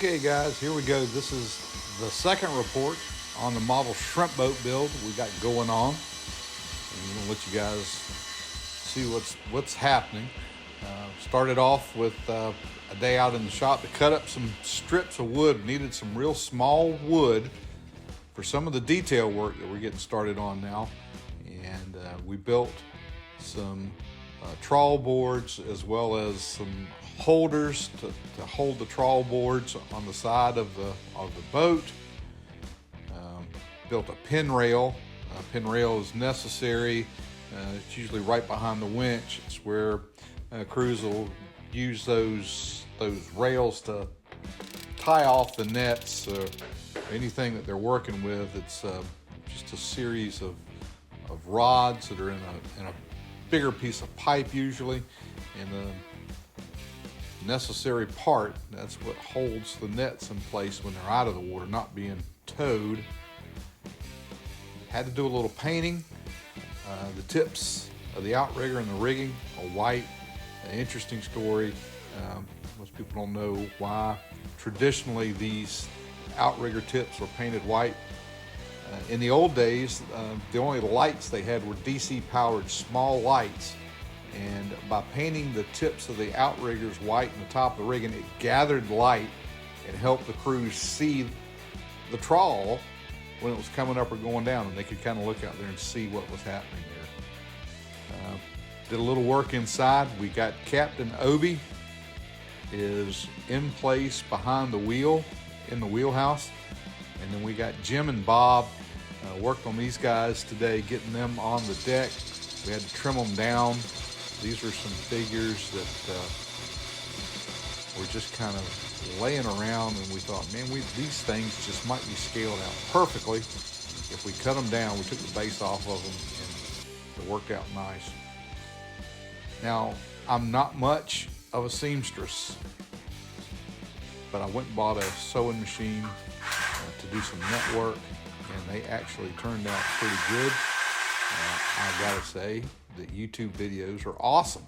Okay guys, here we go. This is the second report on the model shrimp boat build we got going on. And I'm gonna let you guys see what's happening. Started off with a day out in the shop to cut up some strips of wood. Needed some real small wood for some of the detail work that we're getting started on now. And we built some trawl boards as well as some holders to hold the trawl boards on the side of the boat. Built a pin rail. A pin rail is necessary. It's usually right behind the winch. It's where crews will use those rails to tie off the nets or anything that they're working with. It's just a series of rods that are in a bigger piece of pipe usually, and the necessary part, that's what holds the nets in place when they're out of the water, not being towed. Had to do a little painting. The tips of the outrigger and the rigging are white. An interesting story. Most people don't know why. Traditionally, these outrigger tips were painted white. In the old days, the only lights they had were DC powered small lights, and by painting the tips of the outriggers white and the top of the rigging, it gathered light and helped the crews see the trawl when it was coming up or going down, and they could kind of look out there and see what was happening there. Did a little work inside. We got Captain Obi is in place behind the wheel in the wheelhouse, and then we got Jim and Bob. Worked on these guys today, getting them on the deck. We had to trim them down. These are some figures that were just kind of laying around, and we thought, man, these things just might be scaled out perfectly if we cut them down. We took the base off of them, and it worked out nice. Now, I'm not much of a seamstress, but I went and bought a sewing machine to do some network, and they actually turned out pretty good. I gotta say, the YouTube videos are awesome.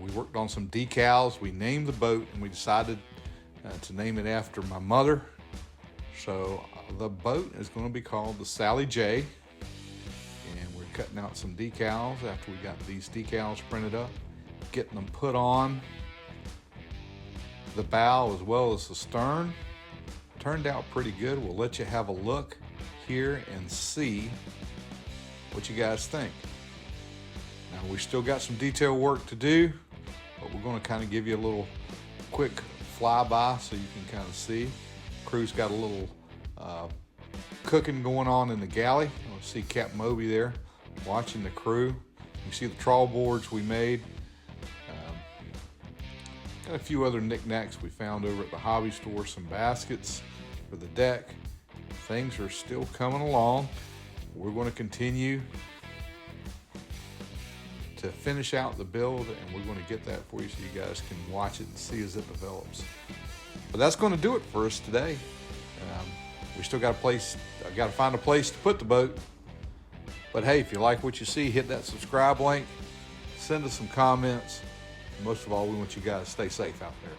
We worked on some decals. We named the boat, and we decided to name it after my mother. So the boat is going to be called the Sally J. And we're cutting out some decals after we got these decals printed up, getting them put on the bow as well as the stern. Turned out pretty good. We'll let you have a look here and see what you guys think. Now, we still got some detail work to do, but we're going to kind of give you a little quick flyby so you can kind of see. Crew's got a little cooking going on in the galley. You'll see Captain Moby there watching the crew. You see the trawl boards we made. Got a few other knickknacks we found over at the hobby store, some baskets for the deck. Things are still coming along. We're going to continue to finish out the build, and we're going to get that for you so you guys can watch it and see as it develops. But that's going to do it for us today. We still got I got to find a place to put the boat. But hey, if you like what you see, hit that subscribe link, send us some comments. Most of all, we want you guys to stay safe out there.